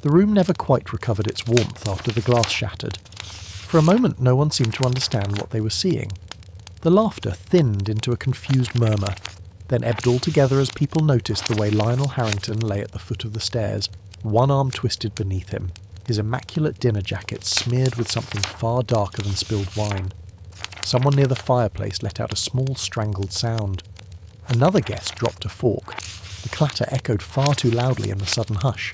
The room never quite recovered its warmth after the glass shattered. For a moment no one seemed to understand what they were seeing. The laughter thinned into a confused murmur, then ebbed altogether as people noticed the way Lionel Harrington lay at the foot of the stairs, one arm twisted beneath him, his immaculate dinner jacket smeared with something far darker than spilled wine. Someone near the fireplace let out a small strangled sound. Another guest dropped a fork. The clatter echoed far too loudly in the sudden hush.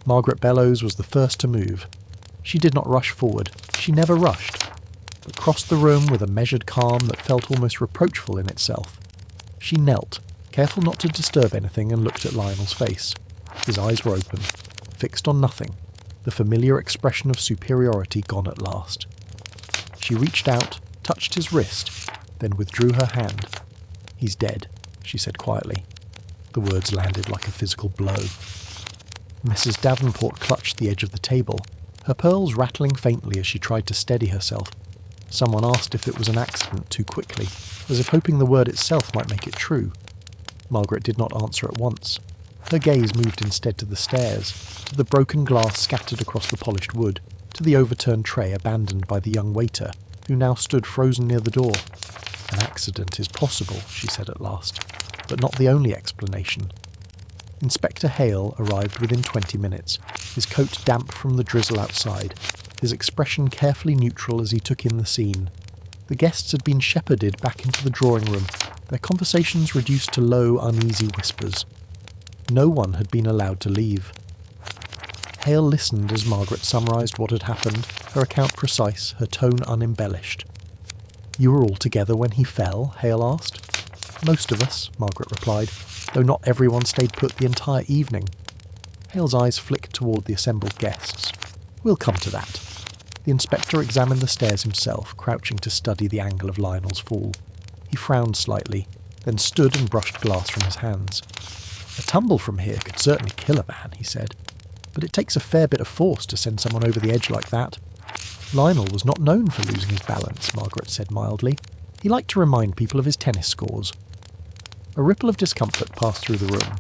Margaret Bellows was the first to move. She did not rush forward. She never rushed, but crossed the room with a measured calm that felt almost reproachful in itself. She knelt, careful not to disturb anything, and looked at Lionel's face. His eyes were open, fixed on nothing, the familiar expression of superiority gone at last. She reached out, touched his wrist, then withdrew her hand. "He's dead," she said quietly. The words landed like a physical blow. Mrs. Davenport clutched the edge of the table, her pearls rattling faintly as she tried to steady herself. Someone asked if it was an accident too quickly, as if hoping the word itself might make it true. Margaret did not answer at once. Her gaze moved instead to the stairs, to the broken glass scattered across the polished wood, to the overturned tray abandoned by the young waiter, who now stood frozen near the door. "An accident is possible," she said at last, "but not the only explanation." Inspector Hale arrived within 20 minutes, his coat damp from the drizzle outside, his expression carefully neutral as he took in the scene. The guests had been shepherded back into the drawing room, their conversations reduced to low, uneasy whispers. No one had been allowed to leave. Hale listened as Margaret summarised what had happened, her account precise, her tone unembellished. "You were all together when he fell?" Hale asked. "Most of us," Margaret replied, "though not everyone stayed put the entire evening." Hale's eyes flicked toward the assembled guests. "We'll come to that." The inspector examined the stairs himself, crouching to study the angle of Lionel's fall. He frowned slightly, then stood and brushed glass from his hands. "A tumble from here could certainly kill a man," he said, "but it takes a fair bit of force to send someone over the edge like that." "Lionel was not known for losing his balance," Margaret said mildly. "He liked to remind people of his tennis scores." A ripple of discomfort passed through the room.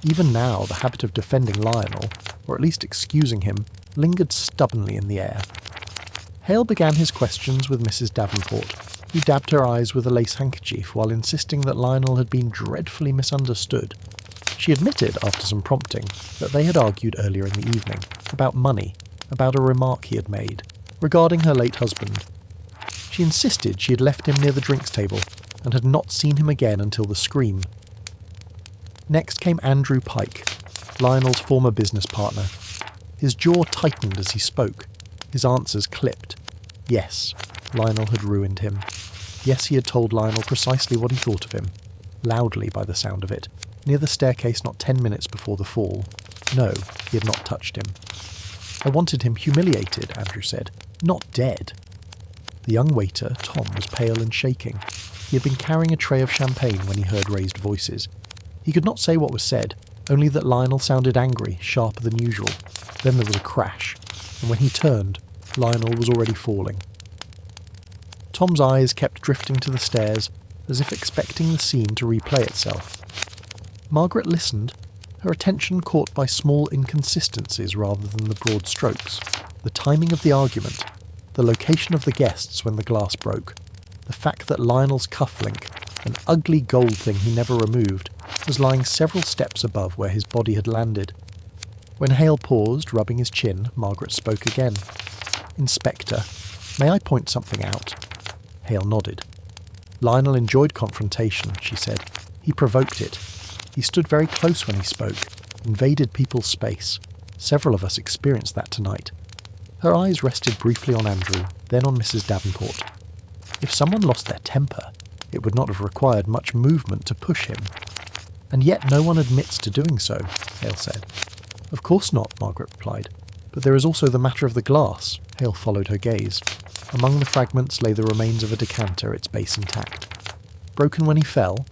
Even now, the habit of defending Lionel, or at least excusing him, lingered stubbornly in the air. Hale began his questions with Mrs. Davenport, who dabbed her eyes with a lace handkerchief while insisting that Lionel had been dreadfully misunderstood. She admitted, after some prompting, that they had argued earlier in the evening, about money, about a remark he had made, regarding her late husband. She insisted she had left him near the drinks table, and had not seen him again until the scream. Next came Andrew Pike, Lionel's former business partner. His jaw tightened as he spoke. His answers clipped. Yes, Lionel had ruined him. Yes, he had told Lionel precisely what he thought of him. Loudly, by the sound of it, near the staircase not 10 minutes before the fall. No, he had not touched him. "I wanted him humiliated," Andrew said, "not dead." The young waiter, Tom, was pale and shaking. He had been carrying a tray of champagne when he heard raised voices. He could not say what was said, only that Lionel sounded angry, sharper than usual. Then there was a crash, and when he turned, Lionel was already falling. Tom's eyes kept drifting to the stairs, as if expecting the scene to replay itself. Margaret listened, her attention caught by small inconsistencies rather than the broad strokes. The timing of the argument, the location of the guests when the glass broke, the fact that Lionel's cufflink, an ugly gold thing he never removed, was lying several steps above where his body had landed. When Hale paused, rubbing his chin, Margaret spoke again. "Inspector, may I point something out?" Hale nodded. "Lionel enjoyed confrontation," she said. "He provoked it. He stood very close when he spoke, invaded people's space. Several of us experienced that tonight." Her eyes rested briefly on Andrew, then on Mrs. Davenport. If someone lost their temper, it would not have required much movement to push him. "And yet no one admits to doing so," Hale said. "Of course not," Margaret replied. "But there is also the matter of the glass." Hale followed her gaze. Among the fragments lay the remains of a decanter, its base intact. "Broken when he fell?"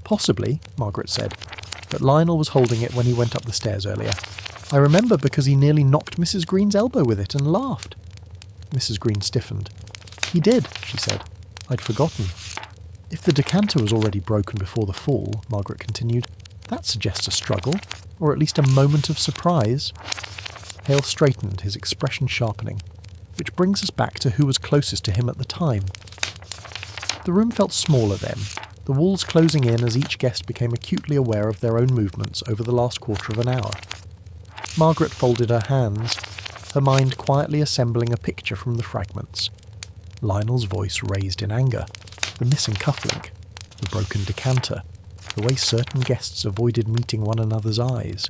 "Possibly," Margaret said. "But Lionel was holding it when he went up the stairs earlier. I remember because he nearly knocked Mrs. Green's elbow with it and laughed." Mrs. Green stiffened. "He did," she said. "I'd forgotten." "If the decanter was already broken before the fall," Margaret continued, "that suggests a struggle, or at least a moment of surprise." Hale straightened, his expression sharpening, which brings us back to who was closest to him at the time. The room felt smaller then, the walls closing in as each guest became acutely aware of their own movements over the last quarter of an hour. Margaret folded her hands, her mind quietly assembling a picture from the fragments. Lionel's voice raised in anger, the missing cufflink, the broken decanter, the way certain guests avoided meeting one another's eyes.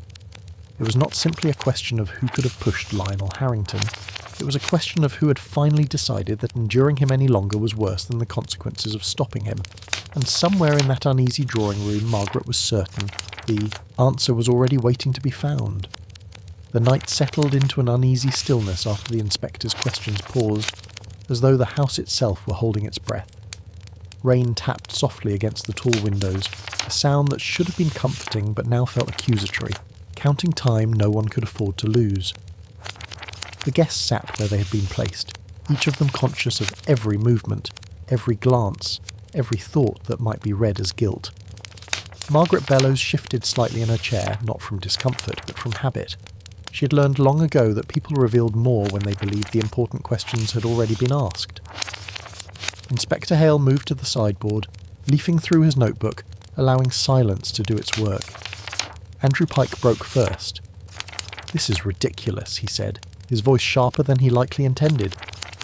It was not simply a question of who could have pushed Lionel Harrington. It was a question of who had finally decided that enduring him any longer was worse than the consequences of stopping him. And somewhere in that uneasy drawing room, Margaret was certain the answer was already waiting to be found. The night settled into an uneasy stillness after the inspector's questions paused, as though the house itself were holding its breath. Rain tapped softly against the tall windows, a sound that should have been comforting but now felt accusatory, counting time no one could afford to lose. The guests sat where they had been placed, each of them conscious of every movement, every glance, every thought that might be read as guilt. Margaret Bellows shifted slightly in her chair, not from discomfort, but from habit. She had learned long ago that people revealed more when they believed the important questions had already been asked. Inspector Hale moved to the sideboard, leafing through his notebook, allowing silence to do its work. Andrew Pike broke first. "This is ridiculous," he said, his voice sharper than he likely intended.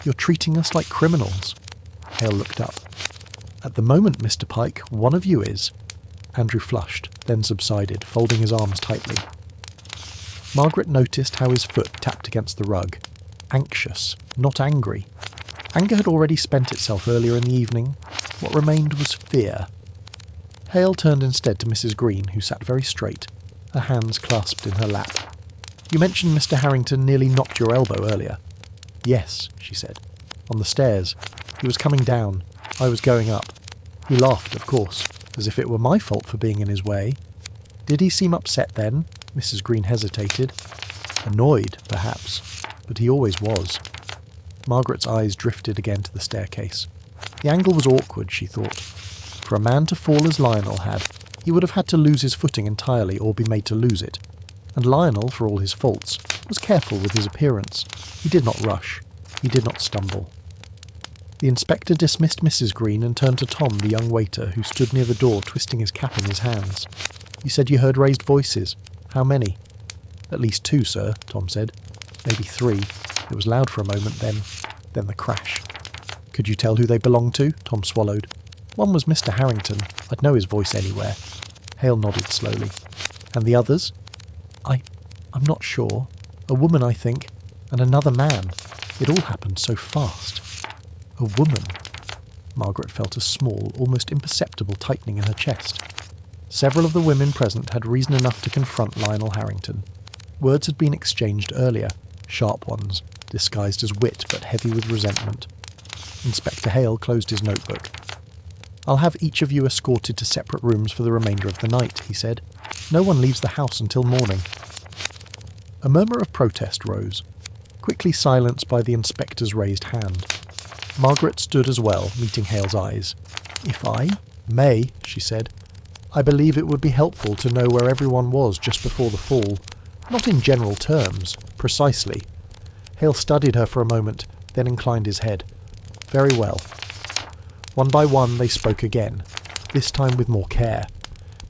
"You're treating us like criminals." Hale looked up. "At the moment, Mr. Pike, one of you is." Andrew flushed, then subsided, folding his arms tightly. Margaret noticed how his foot tapped against the rug. Anxious, not angry. Anger had already spent itself earlier in the evening. What remained was fear. Hale turned instead to Mrs. Green, who sat very straight, her hands clasped in her lap. "You mentioned Mr. Harrington nearly knocked your elbow earlier." "Yes," she said. "On the stairs. He was coming down. I was going up. He laughed, of course, as if it were my fault for being in his way." "Did he seem upset then?" Mrs. Green hesitated. "Annoyed, perhaps, but he always was." Margaret's eyes drifted again to the staircase. The angle was awkward, she thought. For a man to fall as Lionel had, he would have had to lose his footing entirely or be made to lose it. And Lionel, for all his faults, was careful with his appearance. He did not rush. He did not stumble. The inspector dismissed Mrs. Green and turned to Tom, the young waiter, who stood near the door twisting his cap in his hands. "You said you heard raised voices. How many?" "At least 2, sir," Tom said. "Maybe 3. It was loud for a moment, then the crash." "Could you tell who they belonged to?" Tom swallowed. "One was Mr. Harrington. I'd know his voice anywhere." Hale nodded slowly. "And the others?" I'm not sure. A woman, I think, and another man. It all happened so fast." "A woman?" Margaret felt a small, almost imperceptible tightening in her chest. Several of the women present had reason enough to confront Lionel Harrington. Words had been exchanged earlier, sharp ones, disguised as wit but heavy with resentment. Inspector Hale closed his notebook. "I'll have each of you escorted to separate rooms for the remainder of the night," he said. "No one leaves the house until morning." A murmur of protest rose, quickly silenced by the inspector's raised hand. Margaret stood as well, meeting Hale's eyes. "If I may," she said, "I believe it would be helpful to know where everyone was just before the fall. Not in general terms, precisely." Hale studied her for a moment, then inclined his head. "Very well." One by one they spoke again, this time with more care.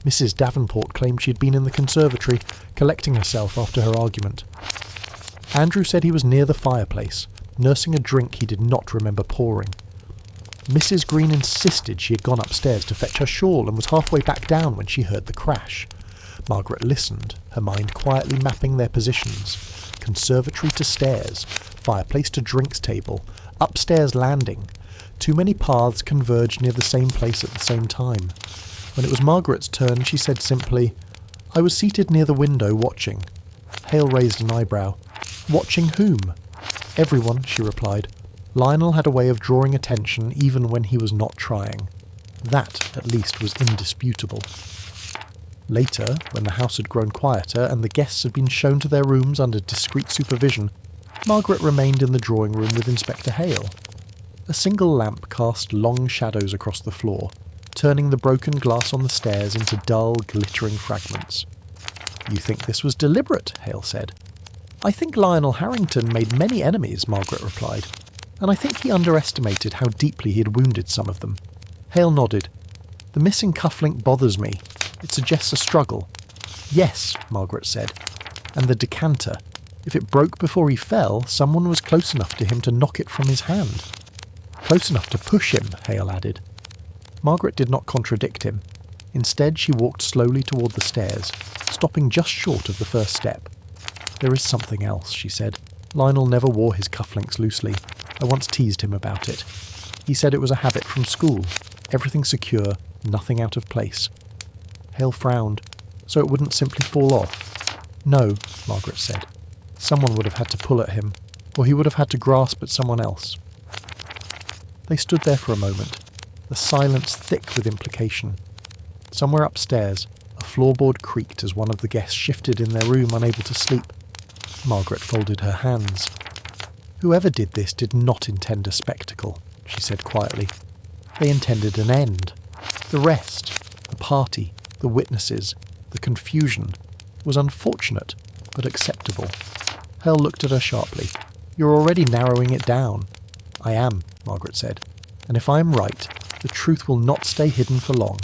Mrs. Davenport claimed she had been in the conservatory, collecting herself after her argument. Andrew said he was near the fireplace, nursing a drink he did not remember pouring. Mrs. Green insisted she had gone upstairs to fetch her shawl and was halfway back down when she heard the crash. Margaret listened, her mind quietly mapping their positions. Conservatory to stairs, fireplace to drinks table, upstairs landing. Too many paths converged near the same place at the same time. When it was Margaret's turn, she said simply, "I was seated near the window watching." Hale raised an eyebrow. "Watching whom?" "Everyone," she replied. Lionel had a way of drawing attention even when he was not trying. That, at least, was indisputable. Later, when the house had grown quieter and the guests had been shown to their rooms under discreet supervision, Margaret remained in the drawing room with Inspector Hale. A single lamp cast long shadows across the floor, turning the broken glass on the stairs into dull, glittering fragments. "You think this was deliberate?" Hale said. "I think Lionel Harrington made many enemies," Margaret replied, "and I think he underestimated how deeply he had wounded some of them." Hale nodded. "The missing cufflink bothers me. It suggests a struggle." "Yes," Margaret said. "And the decanter. If it broke before he fell, someone was close enough to him to knock it from his hand." "Close enough to push him," Hale added. Margaret did not contradict him. Instead, she walked slowly toward the stairs, stopping just short of the first step. "There is something else," she said. "Lionel never wore his cufflinks loosely. I once teased him about it. He said it was a habit from school. Everything secure, nothing out of place." Hale frowned. "So it wouldn't simply fall off?" "No," Margaret said. "Someone would have had to pull at him, or he would have had to grasp at someone else." They stood there for a moment, the silence thick with implication. Somewhere upstairs, a floorboard creaked as one of the guests shifted in their room, unable to sleep. Margaret folded her hands. "Whoever did this did not intend a spectacle," she said quietly. "They intended an end. The rest, the party, the witnesses, the confusion, was unfortunate, but acceptable." Hale looked at her sharply. "You're already narrowing it down." "I am," Margaret said. "And if I am right, the truth will not stay hidden for long.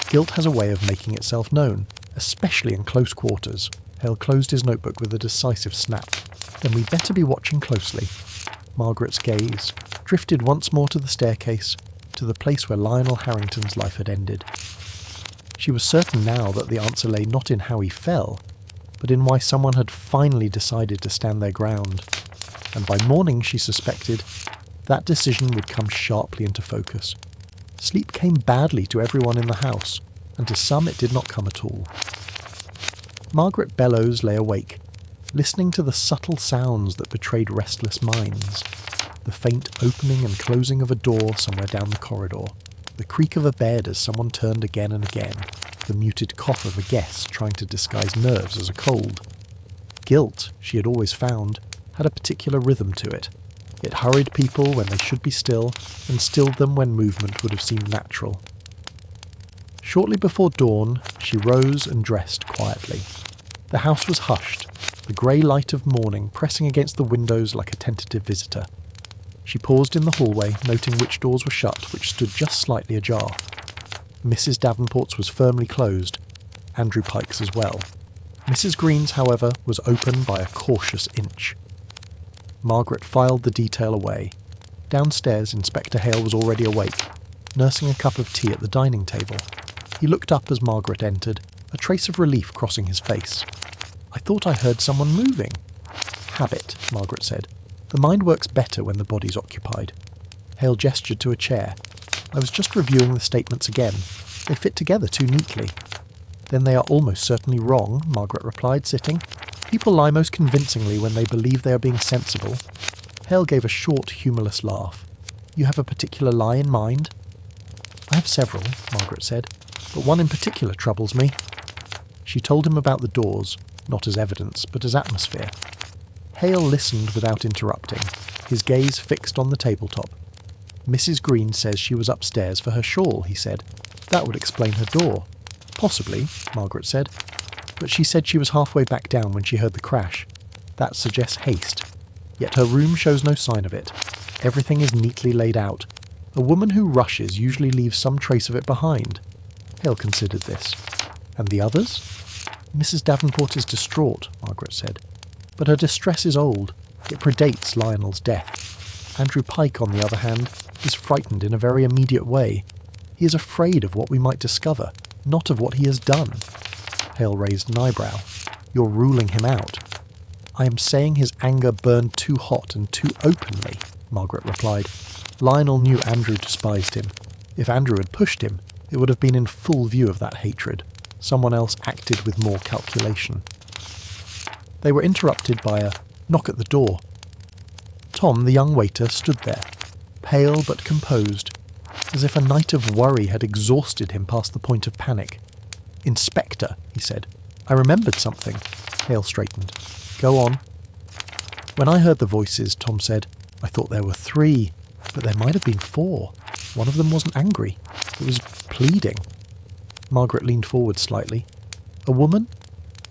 Guilt has a way of making itself known, especially in close quarters." Hale closed his notebook with a decisive snap. "Then we'd better be watching closely." Margaret's gaze drifted once more to the staircase, to the place where Lionel Harrington's life had ended. She was certain now that the answer lay not in how he fell, but in why someone had finally decided to stand their ground. And by morning, she suspected, that decision would come sharply into focus. Sleep came badly to everyone in the house, and to some it did not come at all. Margaret Bellows lay awake, listening to the subtle sounds that betrayed restless minds. The faint opening and closing of a door somewhere down the corridor, the creak of a bed as someone turned again and again, the muted cough of a guest trying to disguise nerves as a cold. Guilt, she had always found, had a particular rhythm to it. It hurried people when they should be still, and stilled them when movement would have seemed natural. Shortly before dawn, she rose and dressed quietly. The house was hushed, the grey light of morning pressing against the windows like a tentative visitor. She paused in the hallway, noting which doors were shut, which stood just slightly ajar. Mrs. Davenport's was firmly closed, Andrew Pike's as well. Mrs. Green's, however, was open by a cautious inch. Margaret filed the detail away. Downstairs, Inspector Hale was already awake, nursing a cup of tea at the dining table. He looked up as Margaret entered, a trace of relief crossing his face. "I thought I heard someone moving." "Habit," Margaret said. "The mind works better when the body's occupied." Hale gestured to a chair. "I was just reviewing the statements again. They fit together too neatly." "Then they are almost certainly wrong," Margaret replied, sitting. "People lie most convincingly when they believe they are being sensible." Hale gave a short, humourless laugh. "You have a particular lie in mind?" "I have several," Margaret said, "but one in particular troubles me." She told him about the doors, not as evidence, but as atmosphere. Hale listened without interrupting, his gaze fixed on the tabletop. "Mrs. Green says she was upstairs for her shawl," he said. "That would explain her door." "Possibly," Margaret said, "but she said she was halfway back down when she heard the crash. That suggests haste. Yet her room shows no sign of it. Everything is neatly laid out. A woman who rushes usually leaves some trace of it behind." Hale considered this. "And the others?" "Mrs. Davenport is distraught," Margaret said. "But her distress is old. It predates Lionel's death. Andrew Pike, on the other hand, is frightened in a very immediate way. He is afraid of what we might discover, not of what he has done." Hale raised an eyebrow. "You're ruling him out." "I am saying his anger burned too hot and too openly," Margaret replied. "Lionel knew Andrew despised him. If Andrew had pushed him, it would have been in full view of that hatred. Someone else acted with more calculation." They were interrupted by a knock at the door. Tom, the young waiter, stood there, pale but composed, as if a night of worry had exhausted him past the point of panic. "Inspector," he said, "I remembered something." Hale straightened. "Go on." "When I heard the voices," Tom said, "I thought there were 3, but there might have been 4. One of them wasn't angry. It was pleading." Margaret leaned forward slightly. "A woman?"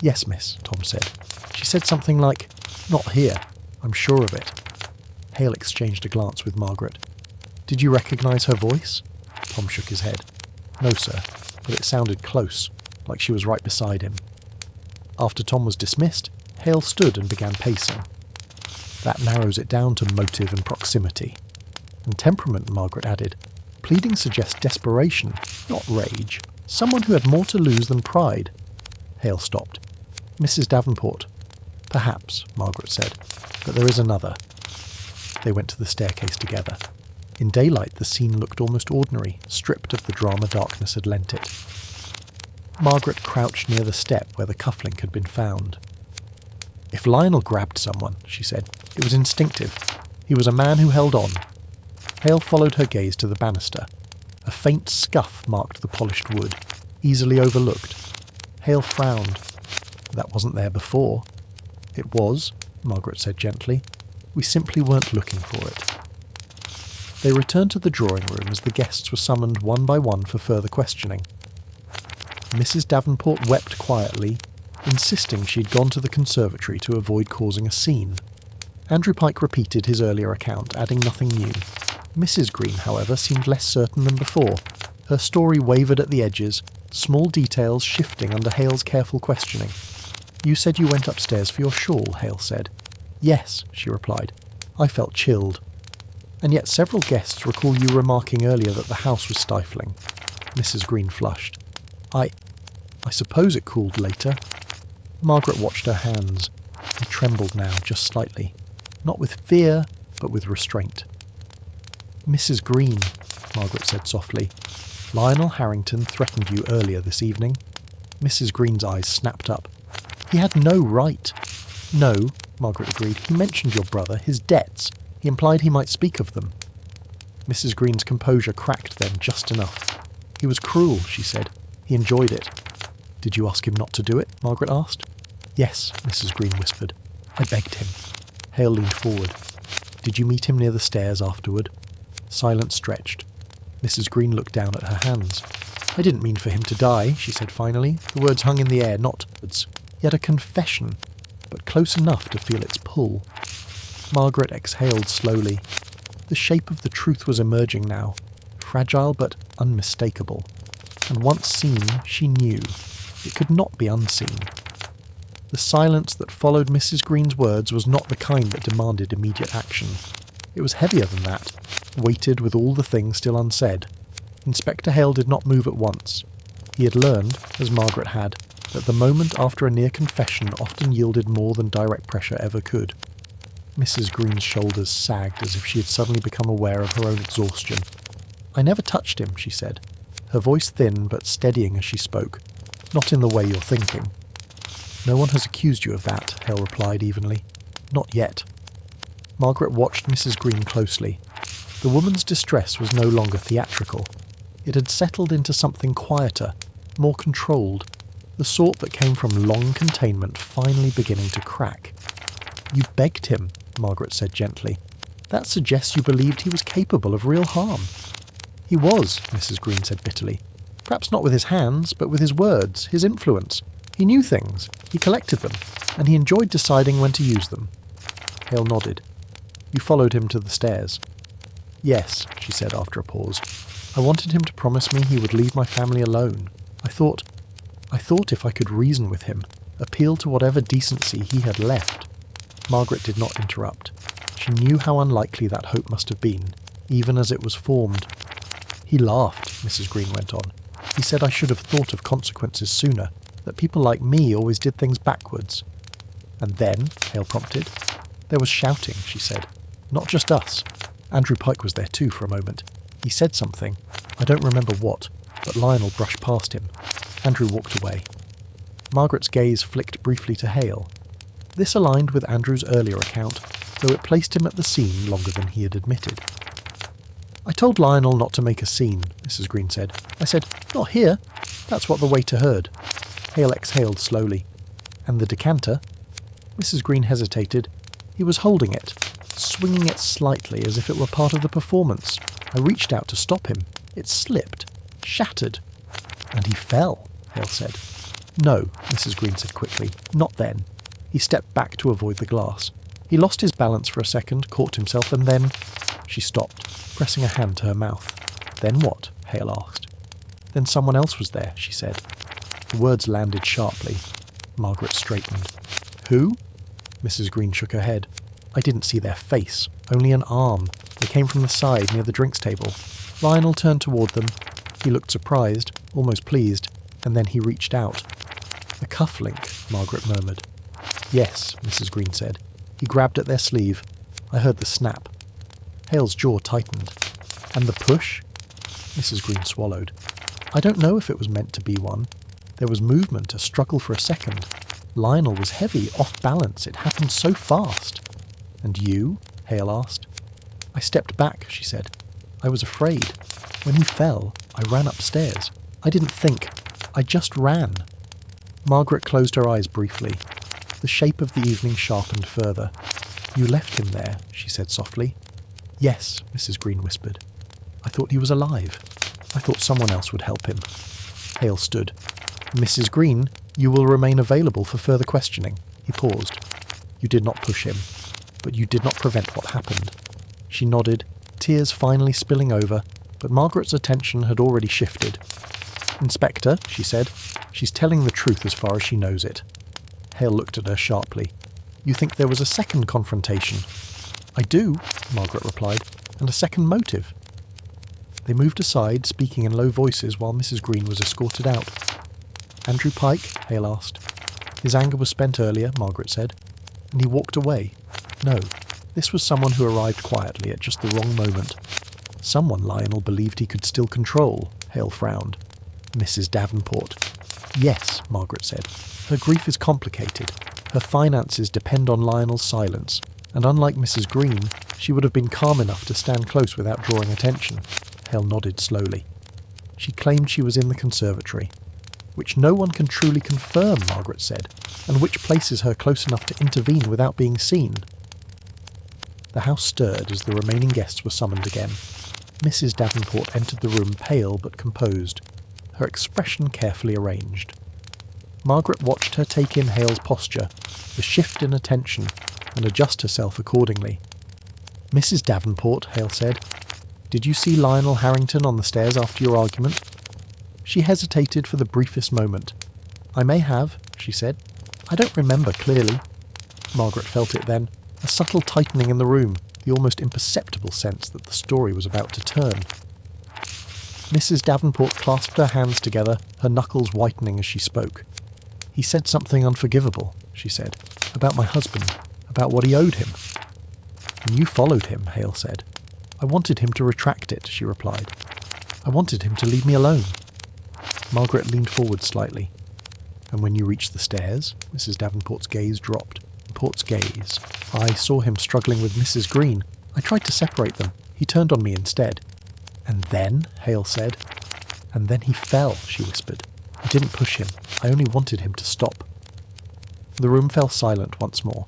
"Yes, miss," Tom said. "She said something like, Not here. I'm sure of it. Hale exchanged a glance with Margaret. Did you recognise her voice? Tom shook his head. No, sir, but it sounded close, like she was right beside him. After Tom was dismissed, Hale stood and began pacing. That narrows it down to motive and proximity. And temperament, Margaret added. Pleading suggests desperation, not rage. Someone who had more to lose than pride. Hale stopped. Mrs. Davenport. Perhaps, Margaret said, but there is another. They went to the staircase together. In daylight, the scene looked almost ordinary, stripped of the drama darkness had lent it. Margaret crouched near the step where the cufflink had been found. If Lionel grabbed someone, she said, it was instinctive. He was a man who held on. Hale followed her gaze to the banister. A faint scuff marked the polished wood, easily overlooked. Hale frowned. That wasn't there before. It was, Margaret said gently. We simply weren't looking for it. They returned to the drawing room as the guests were summoned one by one for further questioning. Mrs. Davenport wept quietly, insisting she'd gone to the conservatory to avoid causing a scene. Andrew Pike repeated his earlier account, adding nothing new. Mrs. Green, however, seemed less certain than before. Her story wavered at the edges, small details shifting under Hale's careful questioning. You said you went upstairs for your shawl, Hale said. Yes, she replied. I felt chilled. And yet several guests recall you remarking earlier that the house was stifling. Mrs. Green flushed. I suppose it cooled later. Margaret watched her hands. They trembled now, just slightly. Not with fear, but with restraint. Mrs. Green, Margaret said softly. Lionel Harrington threatened you earlier this evening. Mrs. Green's eyes snapped up. He had no right. No, Margaret agreed. He mentioned your brother, his debts. He implied he might speak of them. Mrs. Green's composure cracked then just enough. He was cruel, she said. He enjoyed it. Did you ask him not to do it? Margaret asked. Yes, Mrs. Green whispered. I begged him. Hale leaned forward. Did you meet him near the stairs afterward? Silence stretched. Mrs. Green looked down at her hands. I didn't mean for him to die, she said finally. The words hung in the air, not words. Yet a confession, but close enough to feel its pull. Margaret exhaled slowly. The shape of the truth was emerging now, fragile but unmistakable. And once seen, she knew. It could not be unseen. The silence that followed Mrs. Green's words was not the kind that demanded immediate action. It was heavier than that, weighted with all the things still unsaid. Inspector Hale did not move at once. He had learned, as Margaret had, that the moment after a near confession often yielded more than direct pressure ever could. Mrs. Green's shoulders sagged as if she had suddenly become aware of her own exhaustion. I never touched him, she said, her voice thin but steadying as she spoke. Not in the way you're thinking. No one has accused you of that, Hale replied evenly. Not yet. Margaret watched Mrs. Green closely. The woman's distress was no longer theatrical. It had settled into something quieter, more controlled, the sort that came from long containment finally beginning to crack. You begged him, Margaret said gently. That suggests you believed he was capable of real harm. He was, Mrs. Green said bitterly. Perhaps not with his hands, but with his words, his influence. He knew things, he collected them, and he enjoyed deciding when to use them. Hale nodded. You followed him to the stairs. Yes, she said after a pause. I wanted him to promise me he would leave my family alone. I thought if I could reason with him, appeal to whatever decency he had left. Margaret did not interrupt. She knew how unlikely that hope must have been, even as it was formed. He laughed, Mrs. Green went on. He said I should have thought of consequences sooner, that people like me always did things backwards. And then, Hale prompted. There was shouting, she said. Not just us. Andrew Pike was there too for a moment. He said something. I don't remember what, but Lionel brushed past him. Andrew walked away. Margaret's gaze flicked briefly to Hale. This aligned with Andrew's earlier account, though it placed him at the scene longer than he had admitted. I told Lionel not to make a scene, Mrs. Green said. I said, not here. That's what the waiter heard. Hale exhaled slowly. And the decanter? Mrs. Green hesitated. He was holding it, swinging it slightly as if it were part of the performance. I reached out to stop him. It slipped, shattered. And he fell, Hale said. No, Mrs. Green said quickly. Not then. He stepped back to avoid the glass. He lost his balance for a second, caught himself, and then... She stopped, pressing a hand to her mouth. Then what? Hale asked. Then someone else was there, she said. The words landed sharply. Margaret straightened. Who? Mrs. Green shook her head. I didn't see their face, only an arm. They came from the side near the drinks table. Lionel turned toward them. He looked surprised, almost pleased, and then he reached out. A cufflink, Margaret murmured. Yes, Mrs. Green said. He grabbed at their sleeve. I heard the snap. Hale's jaw tightened. And the push? Mrs. Green swallowed. I don't know if it was meant to be one. There was movement, a struggle for a second. Lionel was heavy, off balance. It happened so fast. And you? Hale asked. I stepped back, she said. I was afraid. When he fell, I ran upstairs. I didn't think. I just ran. Margaret closed her eyes briefly. The shape of the evening sharpened further. You left him there, she said softly. Yes, Mrs. Green whispered. I thought he was alive. I thought someone else would help him. Hale stood. Mrs. Green, you will remain available for further questioning. He paused. You did not push him, but you did not prevent what happened. She nodded, tears finally spilling over, but Margaret's attention had already shifted. Inspector, she said, she's telling the truth as far as she knows it. Hale looked at her sharply. You think there was a second confrontation? I do, Margaret replied, and a second motive. They moved aside, speaking in low voices while Mrs. Green was escorted out. Andrew Pike? Hale asked. His anger was spent earlier, Margaret said, and he walked away. No, this was someone who arrived quietly at just the wrong moment. Someone Lionel believed he could still control, Hale frowned. Mrs. Davenport. Yes, Margaret said. Her grief is complicated. Her finances depend on Lionel's silence, and unlike Mrs. Green, she would have been calm enough to stand close without drawing attention. Hale nodded slowly. She claimed she was in the conservatory, which no one can truly confirm, Margaret said, and which places her close enough to intervene without being seen. The house stirred as the remaining guests were summoned again. Mrs. Davenport entered the room pale but composed, her expression carefully arranged. Margaret watched her take in Hale's posture, the shift in attention, and adjust herself accordingly. Mrs. Davenport, Hale said, did you see Lionel Harrington on the stairs after your argument? She hesitated for the briefest moment. I may have, she said. I don't remember clearly. Margaret felt it then, a subtle tightening in the room, the almost imperceptible sense that the story was about to turn. Mrs. Davenport clasped her hands together, her knuckles whitening as she spoke. He said something unforgivable, she said, about my husband, about what he owed him. And you followed him, Hale said. I wanted him to retract it, she replied. I wanted him to leave me alone. Margaret leaned forward slightly. And when you reached the stairs, Mrs. Davenport's gaze dropped. Davenport's gaze. I saw him struggling with Mrs. Green. I tried to separate them. He turned on me instead. And then, Hale said. And then he fell, she whispered. I didn't push him. I only wanted him to stop. The room fell silent once more.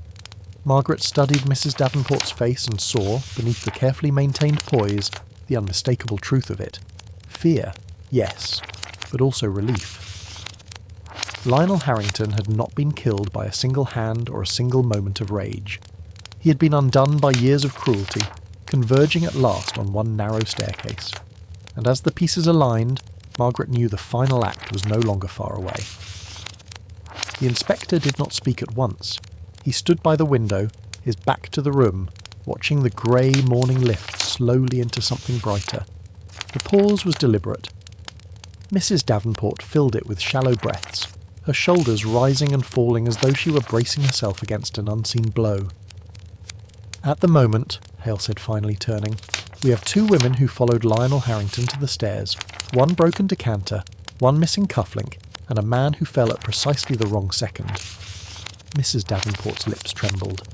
Margaret studied Mrs. Davenport's face and saw, beneath the carefully maintained poise, the unmistakable truth of it. Fear, yes, but also relief. Lionel Harrington had not been killed by a single hand or a single moment of rage. He had been undone by years of cruelty, converging at last on one narrow staircase. And as the pieces aligned, Margaret knew the final act was no longer far away. The inspector did not speak at once. He stood by the window, his back to the room, watching the grey morning lift slowly into something brighter. The pause was deliberate. Mrs. Davenport filled it with shallow breaths, her shoulders rising and falling as though she were bracing herself against an unseen blow. At the moment, Hale said finally turning, we have two women who followed Lionel Harrington to the stairs, one broken decanter, one missing cufflink, and a man who fell at precisely the wrong second. Mrs. Davenport's lips trembled.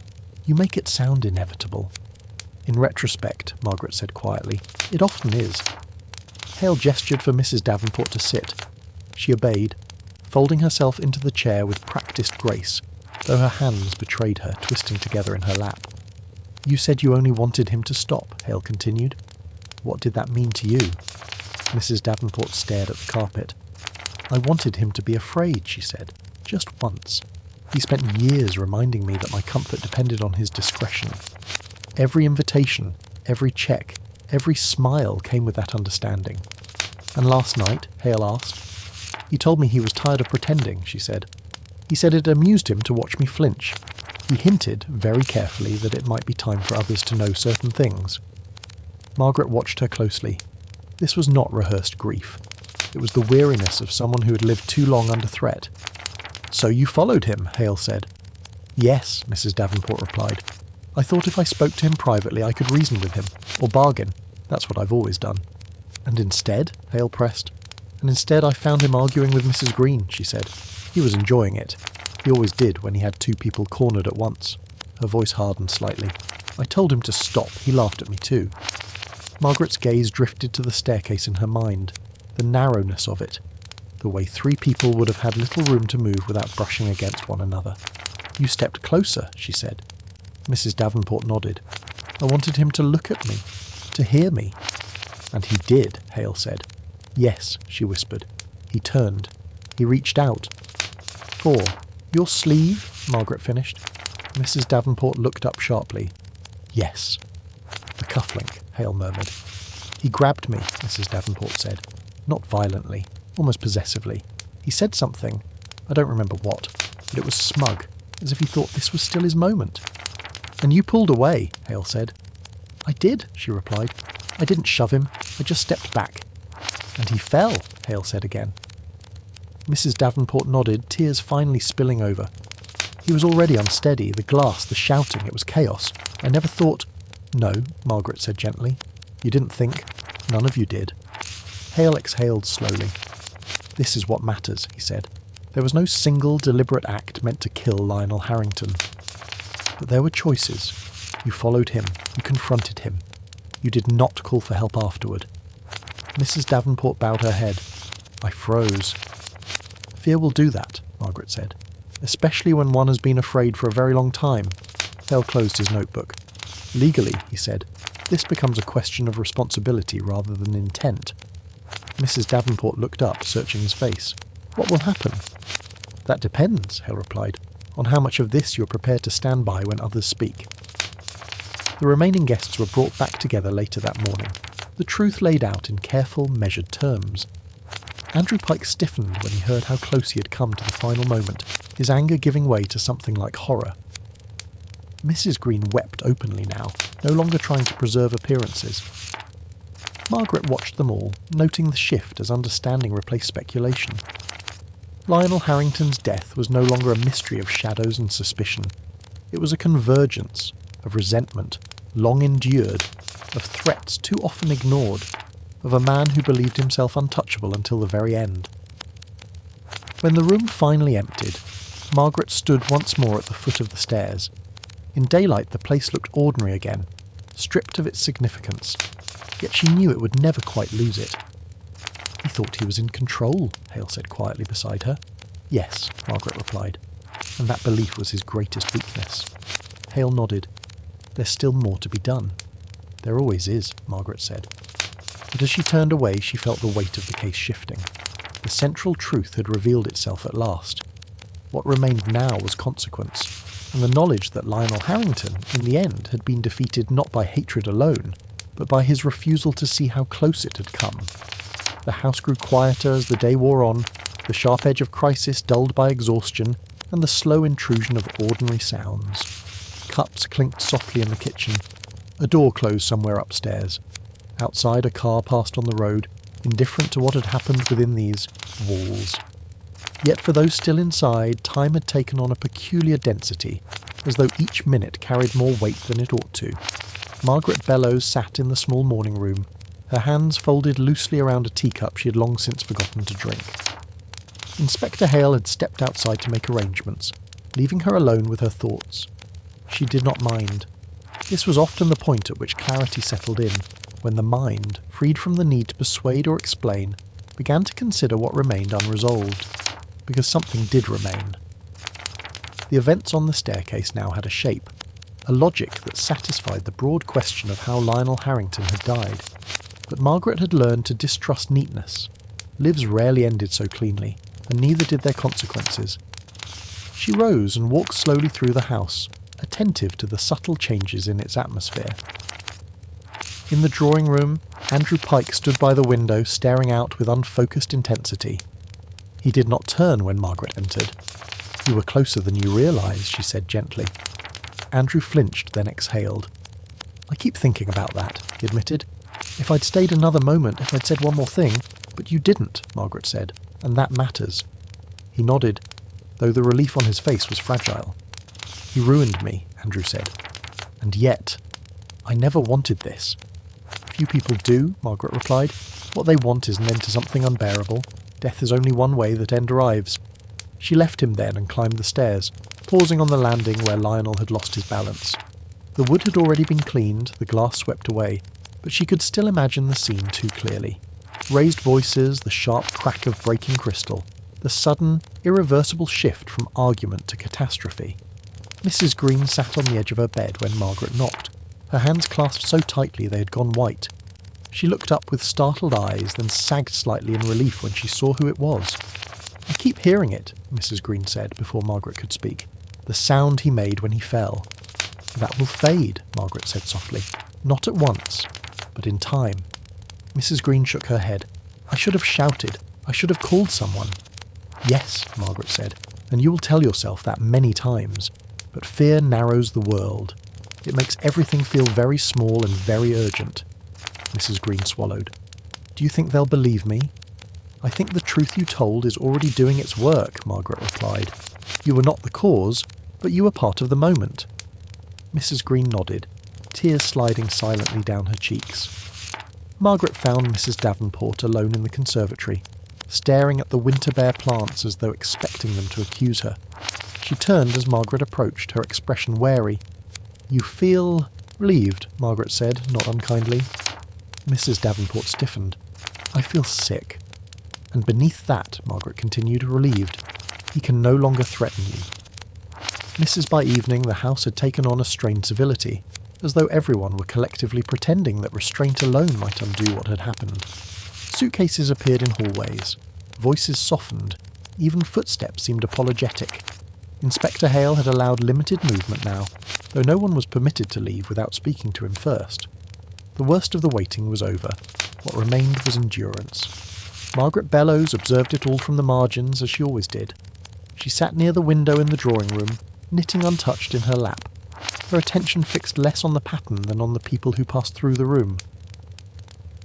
You make it sound inevitable. In retrospect, Margaret said quietly, it often is. Hale gestured for Mrs. Davenport to sit. She obeyed, folding herself into the chair with practised grace, though her hands betrayed her, twisting together in her lap. You said you only wanted him to stop, Hale continued. What did that mean to you? Mrs. Davenport stared at the carpet. I wanted him to be afraid, she said. Just once. He spent years reminding me that my comfort depended on his discretion. Every invitation, every check, every smile came with that understanding. And last night, Hale asked. He told me he was tired of pretending, she said. He said it amused him to watch me flinch. He hinted, very carefully, that it might be time for others to know certain things. Margaret watched her closely. This was not rehearsed grief. It was the weariness of someone who had lived too long under threat. "So you followed him," Hale said. "Yes," Mrs. Davenport replied. "I thought if I spoke to him privately I could reason with him, or bargain. That's what I've always done." "And instead?" Hale pressed. "And instead I found him arguing with Mrs. Green," she said. "He was enjoying it. He always did when he had two people cornered at once." Her voice hardened slightly. "I told him to stop. He laughed at me too." Margaret's gaze drifted to the staircase in her mind, the narrowness of it, the way three people would have had little room to move without brushing against one another. "You stepped closer," she said. Mrs. Davenport nodded. "I wanted him to look at me, to hear me." "And he did," Hale said. "Yes," she whispered. "He turned. He reached out." "For your sleeve?" Margaret finished. Mrs. Davenport looked up sharply. "Yes." "The cufflink," Hale murmured. "He grabbed me," Mrs. Davenport said. "Not violently, almost possessively. He said something, I don't remember what, but it was smug, as if he thought this was still his moment." "And you pulled away," Hale said. "I did," she replied. "I didn't shove him, I just stepped back." "And he fell," Hale said again. Mrs. Davenport nodded, tears finally spilling over. "He was already unsteady, the glass, the shouting, it was chaos. I never thought—" "No," Margaret said gently. "You didn't think. None of you did." Hale exhaled slowly. "This is what matters," he said. "There was no single deliberate act meant to kill Lionel Harrington. But there were choices. You followed him. You confronted him. You did not call for help afterward." Mrs. Davenport bowed her head. I froze. "Fear will do that," Margaret said. "Especially when one has been afraid for a very long time." Hale closed his notebook. "Legally," he said, "this becomes a question of responsibility rather than intent." Mrs. Davenport looked up, searching his face. "What will happen?" "That depends," Hale replied, "on how much of this you're prepared to stand by when others speak." The remaining guests were brought back together later that morning, the truth laid out in careful, measured terms. Andrew Pike stiffened when he heard how close he had come to the final moment, his anger giving way to something like horror. Mrs. Green wept openly now, no longer trying to preserve appearances. Margaret watched them all, noting the shift as understanding replaced speculation. Lionel Harrington's death was no longer a mystery of shadows and suspicion. It was a convergence of resentment, long endured, of threats too often ignored, of a man who believed himself untouchable until the very end. When the room finally emptied, Margaret stood once more at the foot of the stairs. In daylight the place looked ordinary again, stripped of its significance, yet she knew it would never quite lose it. "He thought he was in control," Hale said quietly beside her. "Yes," Margaret replied, "and that belief was his greatest weakness." Hale nodded. "There's still more to be done." "There always is," Margaret said. But as she turned away, she felt the weight of the case shifting. The central truth had revealed itself at last. What remained now was consequence, and the knowledge that Lionel Harrington, in the end, had been defeated not by hatred alone, but by his refusal to see how close it had come. The house grew quieter as the day wore on, the sharp edge of crisis dulled by exhaustion, and the slow intrusion of ordinary sounds. Cups clinked softly in the kitchen. A door closed somewhere upstairs. Outside, a car passed on the road, indifferent to what had happened within these walls. Yet for those still inside, time had taken on a peculiar density, as though each minute carried more weight than it ought to. Margaret Bellows sat in the small morning room, her hands folded loosely around a teacup she had long since forgotten to drink. Inspector Hale had stepped outside to make arrangements, leaving her alone with her thoughts. She did not mind. This was often the point at which clarity settled in, when the mind, freed from the need to persuade or explain, began to consider what remained unresolved, because something did remain. The events on the staircase now had a shape, a logic that satisfied the broad question of how Lionel Harrington had died. But Margaret had learned to distrust neatness. Lives rarely ended so cleanly, and neither did their consequences. She rose and walked slowly through the house, attentive to the subtle changes in its atmosphere. In the drawing room, Andrew Pike stood by the window staring out with unfocused intensity. He did not turn when Margaret entered. "You were closer than you realised," she said gently. Andrew flinched, then exhaled. "I keep thinking about that," he admitted. "If I'd stayed another moment, if I'd said one more thing, but you didn't," Margaret said, "and that matters." He nodded, though the relief on his face was fragile. "He ruined me," Andrew said. "And yet, I never wanted this." "Few people do," Margaret replied. "What they want is an end to something unbearable. Death is only one way that end arrives." She left him then and climbed the stairs, pausing on the landing where Lionel had lost his balance. The wood had already been cleaned, the glass swept away, but she could still imagine the scene too clearly. Raised voices, the sharp crack of breaking crystal, the sudden, irreversible shift from argument to catastrophe. Mrs. Green sat on the edge of her bed when Margaret knocked, her hands clasped so tightly they had gone white. She looked up with startled eyes, then sagged slightly in relief when she saw who it was. "I keep hearing it," Mrs. Green said before Margaret could speak. "The sound he made when he fell." "That will fade," Margaret said softly. "Not at once, but in time." Mrs. Green shook her head. "I should have shouted. I should have called someone." "Yes," Margaret said, "and you will tell yourself that many times. But fear narrows the world. It makes everything feel very small and very urgent." Mrs. Green swallowed. "Do you think they'll believe me?" "I think the truth you told is already doing its work," Margaret replied. "You were not the cause, but you were part of the moment." Mrs. Green nodded, tears sliding silently down her cheeks. Margaret found Mrs. Davenport alone in the conservatory, staring at the winter-bare plants as though expecting them to accuse her. She turned as Margaret approached, her expression wary. "You feel relieved," Margaret said, not unkindly. Mrs. Davenport stiffened. "I feel sick." "And beneath that," Margaret continued, relieved, "he can no longer threaten you." By evening, the house had taken on a strained civility, as though everyone were collectively pretending that restraint alone might undo what had happened. Suitcases appeared in hallways. Voices softened. Even footsteps seemed apologetic. Inspector Hale had allowed limited movement now, though no one was permitted to leave without speaking to him first. The worst of the waiting was over. What remained was endurance. Margaret Bellows observed it all from the margins, as she always did. She sat near the window in the drawing room, knitting untouched in her lap, her attention fixed less on the pattern than on the people who passed through the room.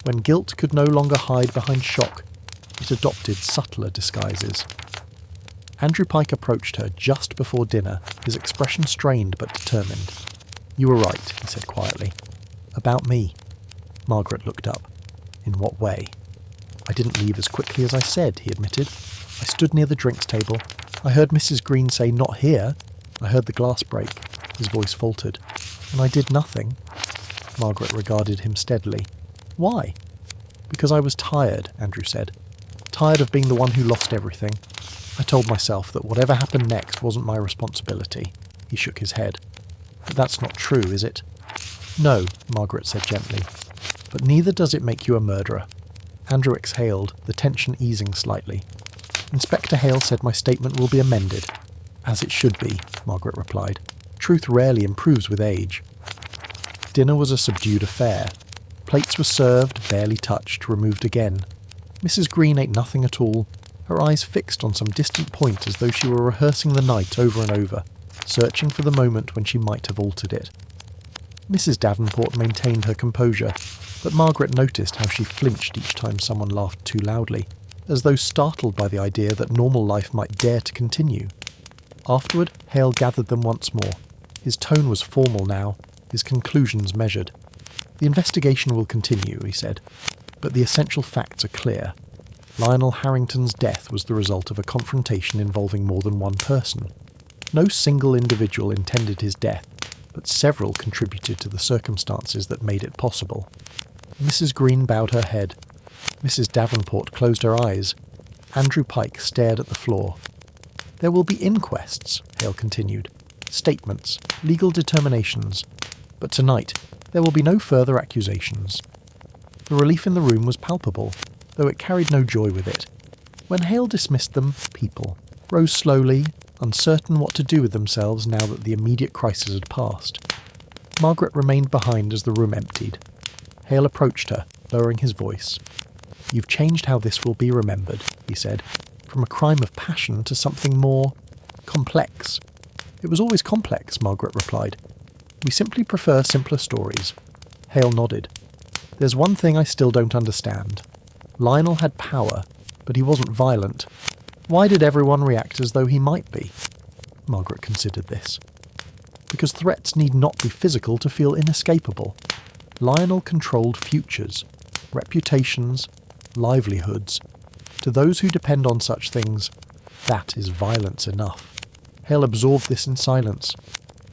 When guilt could no longer hide behind shock, it adopted subtler disguises. Andrew Pike approached her just before dinner, his expression strained but determined. "You were right," he said quietly. "About me." Margaret looked up. "In what way?" "I didn't leave as quickly as I said," he admitted. "I stood near the drinks table. I heard Mrs. Green say, 'Not here.' I heard the glass break." His voice faltered. "And I did nothing." Margaret regarded him steadily. "Why?" "Because I was tired," Andrew said. "Tired of being the one who lost everything. I told myself that whatever happened next wasn't my responsibility." He shook his head. "But that's not true, is it?" "No," Margaret said gently. "But neither does it make you a murderer." Andrew exhaled, the tension easing slightly. "Inspector Hale said my statement will be amended." "As it should be," Margaret replied. "Truth rarely improves with age." Dinner was a subdued affair. Plates were served, barely touched, removed again. Mrs. Green ate nothing at all, her eyes fixed on some distant point as though she were rehearsing the night over and over, searching for the moment when she might have altered it. Mrs. Davenport maintained her composure, but Margaret noticed how she flinched each time someone laughed too loudly, as though startled by the idea that normal life might dare to continue. Afterward, Hale gathered them once more. His tone was formal now, his conclusions measured. "The investigation will continue," he said, "but the essential facts are clear. Lionel Harrington's death was the result of a confrontation involving more than one person. No single individual intended his death, but several contributed to the circumstances that made it possible." Mrs. Green bowed her head. Mrs. Davenport closed her eyes. Andrew Pike stared at the floor. "There will be inquests," Hale continued. "Statements, legal determinations. But tonight, there will be no further accusations." The relief in the room was palpable, though it carried no joy with it. When Hale dismissed them, people, rose slowly, uncertain what to do with themselves now that the immediate crisis had passed. Margaret remained behind as the room emptied. Hale approached her, lowering his voice. "You've changed how this will be remembered," he said, "from a crime of passion to something more complex." "It was always complex," Margaret replied. "We simply prefer simpler stories." Hale nodded. "There's one thing I still don't understand. Lionel had power, but he wasn't violent. Why did everyone react as though he might be?" Margaret considered this. "Because threats need not be physical to feel inescapable. Lionel controlled futures, reputations, livelihoods. To those who depend on such things, that is violence enough." Hale absorbed this in silence.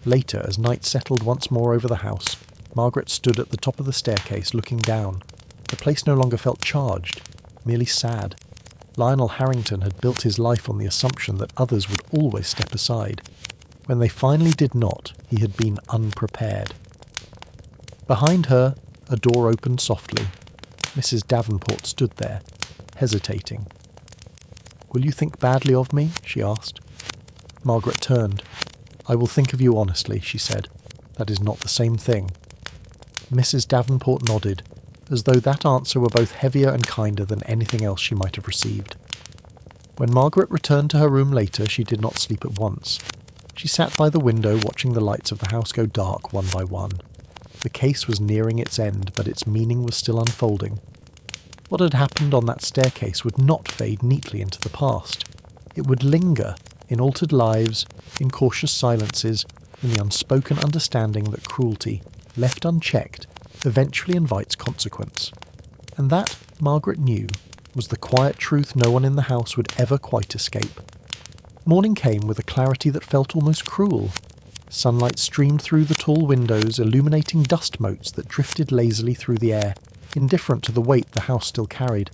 Later, as night settled once more over the house, Margaret stood at the top of the staircase looking down. The place no longer felt charged, merely sad. Lionel Harrington had built his life on the assumption that others would always step aside. When they finally did not, he had been unprepared. Behind her, a door opened softly. Mrs. Davenport stood there, hesitating. "Will you think badly of me?" she asked. Margaret turned. "I will think of you honestly," she said. "That is not the same thing." Mrs. Davenport nodded, as though that answer were both heavier and kinder than anything else she might have received. When Margaret returned to her room later, she did not sleep at once. She sat by the window watching the lights of the house go dark one by one. The case was nearing its end, but its meaning was still unfolding. What had happened on that staircase would not fade neatly into the past. It would linger in altered lives, in cautious silences, in the unspoken understanding that cruelty, left unchecked, eventually invites consequence. And that, Margaret knew, was the quiet truth no one in the house would ever quite escape. Morning came with a clarity that felt almost cruel. Sunlight streamed through the tall windows, illuminating dust motes that drifted lazily through the air, indifferent to the weight the house still carried.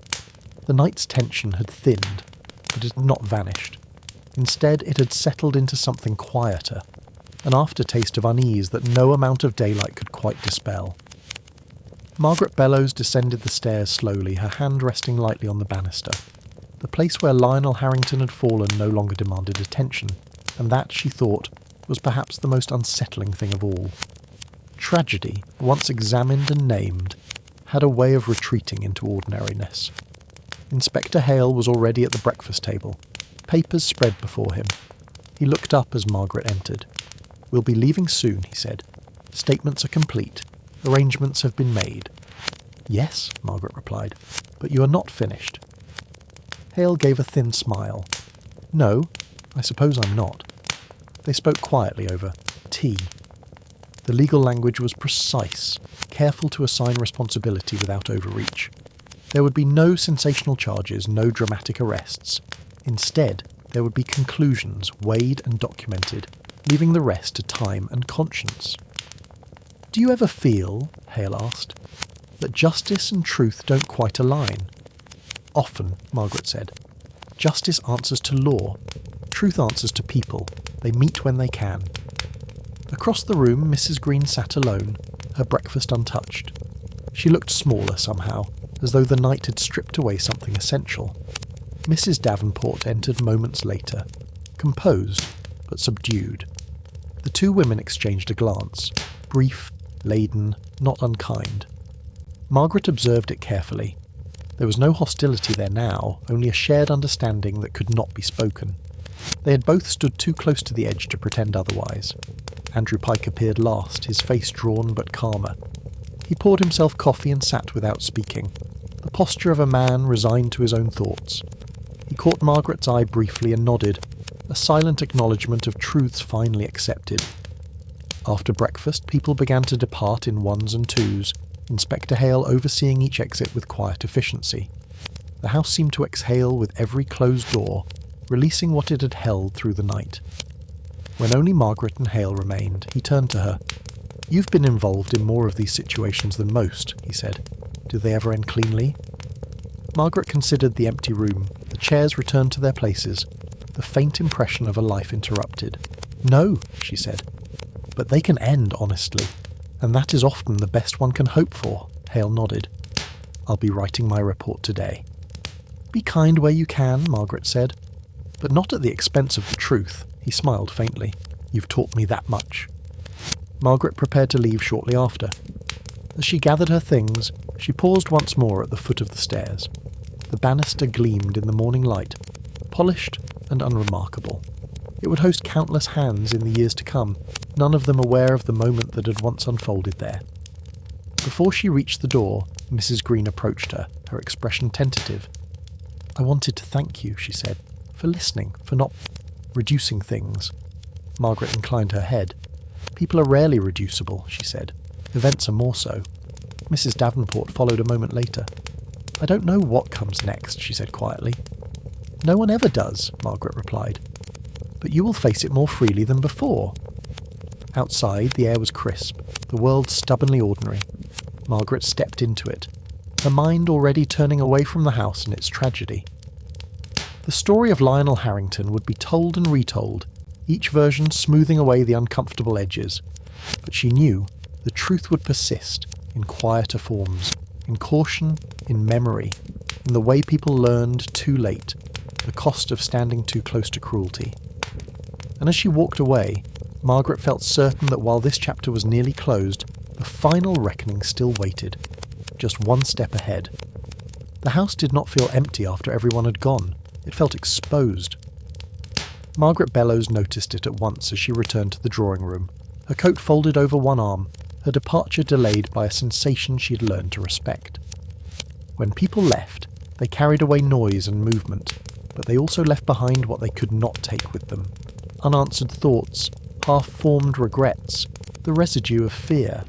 The night's tension had thinned, but it had not vanished. Instead, it had settled into something quieter, an aftertaste of unease that no amount of daylight could quite dispel. Margaret Bellows descended the stairs slowly, her hand resting lightly on the banister. The place where Lionel Harrington had fallen no longer demanded attention, and that, she thought, was perhaps the most unsettling thing of all. Tragedy, once examined and named, had a way of retreating into ordinariness. Inspector Hale was already at the breakfast table, papers spread before him. He looked up as Margaret entered. "We'll be leaving soon," he said. "Statements are complete. Arrangements have been made." "Yes," Margaret replied, "but you are not finished." Hale gave a thin smile. "No, I suppose I'm not." They spoke quietly over tea. The legal language was precise, careful to assign responsibility without overreach. There would be no sensational charges, no dramatic arrests. Instead, there would be conclusions weighed and documented, leaving the rest to time and conscience. "Do you ever feel," Hale asked, "that justice and truth don't quite align?" "Often," Margaret said. "Justice answers to law. Truth answers to people. They meet when they can." Across the room, Mrs. Green sat alone, her breakfast untouched. She looked smaller somehow, as though the night had stripped away something essential. Mrs. Davenport entered moments later, composed but subdued. The two women exchanged a glance, brief, laden, not unkind. Margaret observed it carefully. There was no hostility there now, only a shared understanding that could not be spoken. They had both stood too close to the edge to pretend otherwise. Andrew Pike appeared last, his face drawn but calmer. He poured himself coffee and sat without speaking, the posture of a man resigned to his own thoughts. He caught Margaret's eye briefly and nodded, a silent acknowledgement of truths finally accepted. After breakfast, people began to depart in ones and twos, Inspector Hale overseeing each exit with quiet efficiency. The house seemed to exhale with every closed door, releasing what it had held through the night. When only Margaret and Hale remained, he turned to her. "You've been involved in more of these situations than most," he said. "Do they ever end cleanly?" Margaret considered the empty room, the chairs returned to their places, the faint impression of a life interrupted. "No," she said. "But they can end honestly, and that is often the best one can hope for," Hale nodded. "I'll be writing my report today." "Be kind where you can," Margaret said. But not at the expense of the truth. He smiled faintly. You've taught me that much. Margaret prepared to leave shortly after. As she gathered her things, she paused once more at the foot of the stairs. The banister gleamed in the morning light, polished and unremarkable. It would host countless hands in the years to come, none of them aware of the moment that had once unfolded there. Before she reached the door, Mrs. Green approached her, her expression tentative. I wanted to thank you, she said, for listening, for not reducing things. Margaret inclined her head. People are rarely reducible, she said. Events are more so. Mrs. Davenport followed a moment later. I don't know what comes next, she said quietly. No one ever does, Margaret replied. But you will face it more freely than before. Outside, the air was crisp, the world stubbornly ordinary. Margaret stepped into it, her mind already turning away from the house and its tragedy. The story of Lionel Harrington would be told and retold, each version smoothing away the uncomfortable edges. But she knew the truth would persist, in quieter forms, in caution, in memory, in the way people learned too late, the cost of standing too close to cruelty. And as she walked away, Margaret felt certain that while this chapter was nearly closed, the final reckoning still waited, just one step ahead. The house did not feel empty after everyone had gone. It felt exposed. Margaret Bellows noticed it at once as she returned to the drawing room, her coat folded over one arm, her departure delayed by a sensation she had learned to respect. When people left, they carried away noise and movement, but they also left behind what they could not take with them. Unanswered thoughts, half-formed regrets, the residue of fear.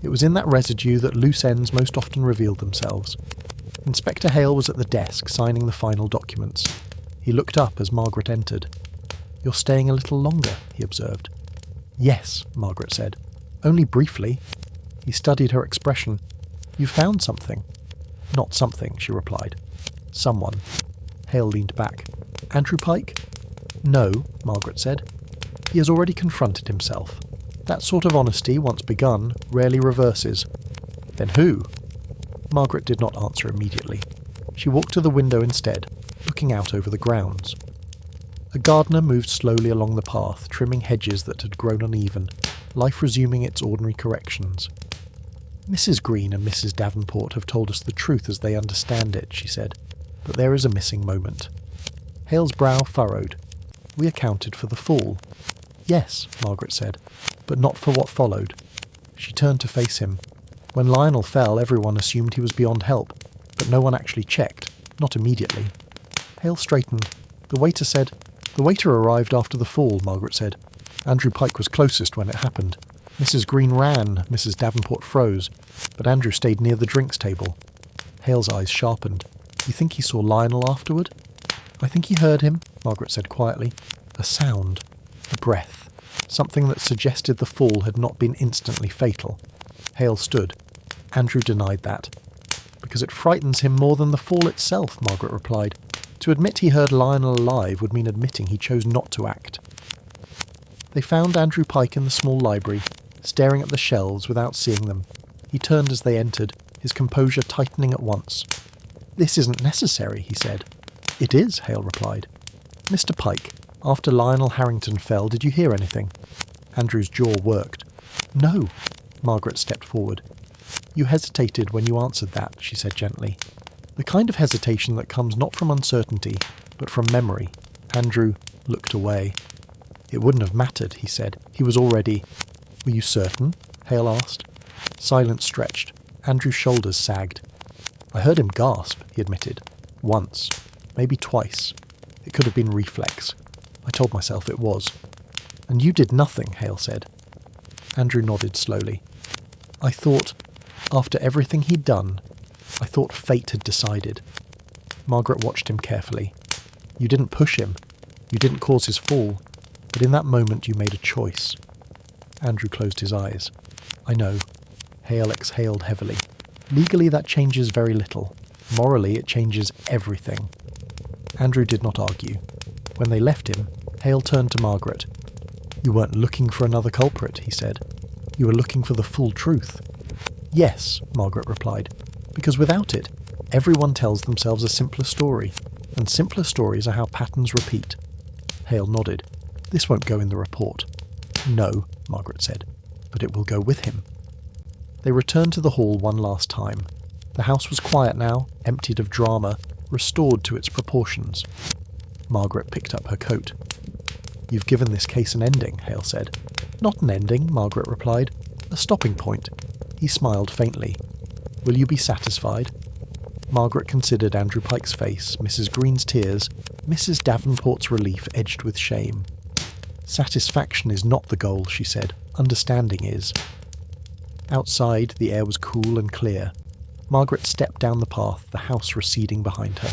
It was in that residue that loose ends most often revealed themselves. Inspector Hale was at the desk signing the final documents. He looked up as Margaret entered. You're staying a little longer, he observed. Yes, Margaret said. Only briefly. He studied her expression. You found something. Not something, she replied. Someone. Hale leaned back. Andrew Pike? No, Margaret said. He has already confronted himself. That sort of honesty, once begun, rarely reverses. Then who? Margaret did not answer immediately. She walked to the window instead, looking out over the grounds. A gardener moved slowly along the path, trimming hedges that had grown uneven, life resuming its ordinary corrections. Mrs. Green and Mrs. Davenport have told us the truth as they understand it, she said, but there is a missing moment. Hale's brow furrowed. We accounted for the fall. Yes, Margaret said, but not for what followed. She turned to face him. When Lionel fell, everyone assumed he was beyond help, but no one actually checked, not immediately. Hale straightened. The waiter arrived after the fall, Margaret said. Andrew Pike was closest when it happened. Mrs. Green ran, Mrs. Davenport froze, but Andrew stayed near the drinks table. Hale's eyes sharpened. You think he saw Lionel afterward? I think he heard him, Margaret said quietly. A sound. A breath. Something that suggested the fall had not been instantly fatal. Hale stood. Andrew denied that. Because it frightens him more than the fall itself, Margaret replied. To admit he heard Lionel alive would mean admitting he chose not to act. They found Andrew Pike in the small library, staring at the shelves without seeing them. He turned as they entered, his composure tightening at once. This isn't necessary, he said. It is, Hale replied. Mr. Pike, after Lionel Harrington fell, did you hear anything? Andrew's jaw worked. No. Margaret stepped forward. You hesitated when you answered that, she said gently. The kind of hesitation that comes not from uncertainty, but from memory. Andrew looked away. It wouldn't have mattered, he said. He was already... Were you certain? Hale asked. Silence stretched. Andrew's shoulders sagged. I heard him gasp, he admitted. Once. Maybe twice. It could have been reflex. I told myself it was. And you did nothing, Hale said. Andrew nodded slowly. I thought, after everything he'd done, I thought fate had decided. Margaret watched him carefully. You didn't push him. You didn't cause his fall. But in that moment you made a choice. Andrew closed his eyes. I know. Hale exhaled heavily. Legally that changes very little. Morally it changes everything. Andrew did not argue. When they left him, Hale turned to Margaret. You weren't looking for another culprit, he said. You were looking for the full truth. Yes, Margaret replied, because without it, everyone tells themselves a simpler story. and simpler stories are how patterns repeat. Hale nodded. This won't go in the report. No, Margaret said, but it will go with him. They returned to the hall one last time. The house was quiet now, emptied of drama, restored to its proportions. Margaret picked up her coat. You've given this case an ending, Hale said. Not an ending, Margaret replied. A stopping point. He smiled faintly. Will you be satisfied? Margaret considered Andrew Pike's face, Mrs. Green's tears, Mrs. Davenport's relief edged with shame. Satisfaction is not the goal, she said. Understanding is. Outside, the air was cool and clear. Margaret stepped down the path, the house receding behind her.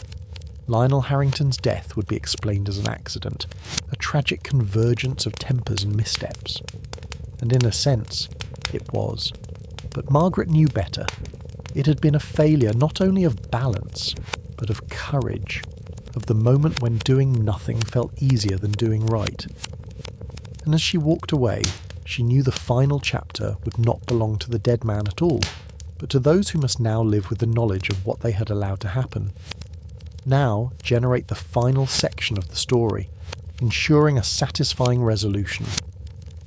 Lionel Harrington's death would be explained as an accident, a tragic convergence of tempers and missteps. And in a sense, it was. But Margaret knew better. It had been a failure not only of balance, but of courage, of the moment when doing nothing felt easier than doing right. And as she walked away, she knew the final chapter would not belong to the dead man at all, but to those who must now live with the knowledge of what they had allowed to happen. Now generate the final section of the story, ensuring a satisfying resolution.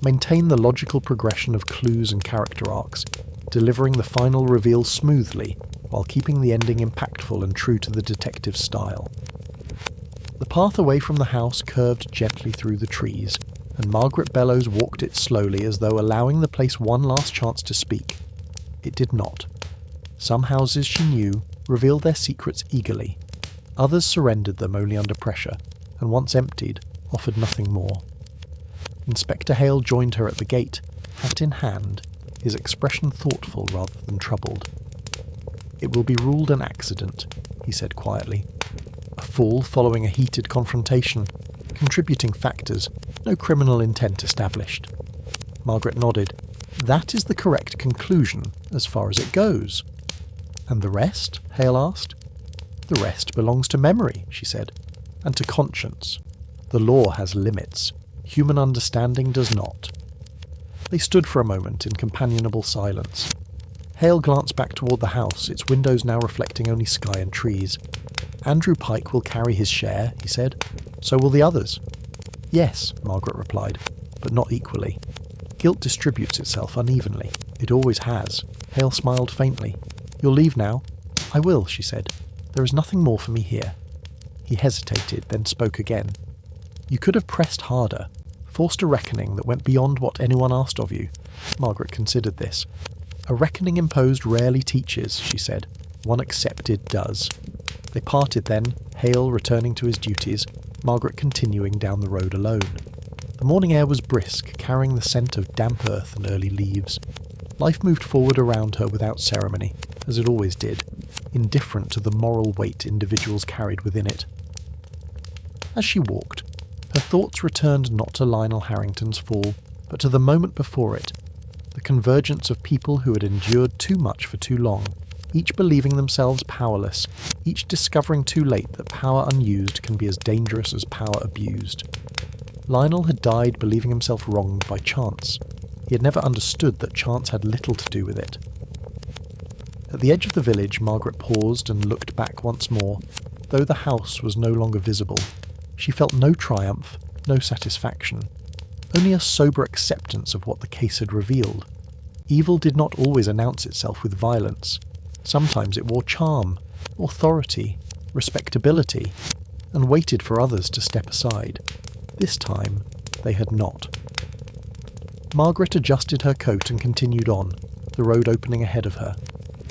Maintain the logical progression of clues and character arcs, delivering the final reveal smoothly while keeping the ending impactful and true to the detective's style. The path away from the house curved gently through the trees, and Margaret Bellows walked it slowly as though allowing the place one last chance to speak. It did not. Some houses, she knew, revealed their secrets eagerly. Others surrendered them only under pressure, and once emptied, offered nothing more. Inspector Hale joined her at the gate, hat in hand, his expression thoughtful rather than troubled. It will be ruled an accident, he said quietly. A fall following a heated confrontation, contributing factors, no criminal intent established. Margaret nodded. That is the correct conclusion, as far as it goes. And the rest? Hale asked. The rest belongs to memory, she said, and to conscience. The law has limits. Human understanding does not. They stood for a moment in companionable silence. Hale glanced back toward the house, its windows now reflecting only sky and trees. Andrew Pike will carry his share, he said. So will the others. Yes, Margaret replied, but not equally. Guilt distributes itself unevenly. It always has. Hale smiled faintly. You'll leave now? I will, she said. There is nothing more for me here. He hesitated, then spoke again. You could have pressed harder, forced a reckoning that went beyond what anyone asked of you. Margaret considered this. A reckoning imposed rarely teaches, she said. One accepted does. They parted then, Hale returning to his duties, Margaret continuing down the road alone. The morning air was brisk, carrying the scent of damp earth and early leaves. Life moved forward around her without ceremony, as it always did, indifferent to the moral weight individuals carried within it. As she walked, her thoughts returned not to Lionel Harrington's fall, but to the moment before it, the convergence of people who had endured too much for too long, each believing themselves powerless, each discovering too late that power unused can be as dangerous as power abused. Lionel had died believing himself wronged by chance. He had never understood that chance had little to do with it. At the edge of the village, Margaret paused and looked back once more. Though the house was no longer visible, she felt no triumph, no satisfaction, only a sober acceptance of what the case had revealed. Evil did not always announce itself with violence. Sometimes it wore charm, authority, respectability, and waited for others to step aside. This time, they had not. Margaret adjusted her coat and continued on, the road opening ahead of her.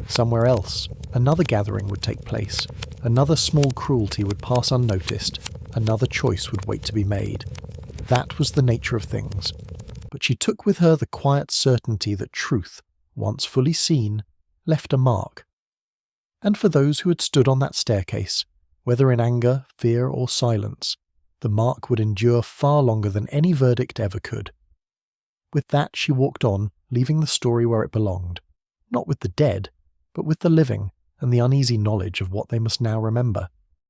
Somewhere else, another gathering would take place, another small cruelty would pass unnoticed, another choice would wait to be made. That was the nature of things. But she took with her the quiet certainty that truth, once fully seen, left a mark. And for those who had stood on that staircase, whether in anger, fear, or silence, the mark would endure far longer than any verdict ever could. With that she walked on, leaving the story where it belonged, not with the dead, but with the living and the uneasy knowledge of what they must now remember.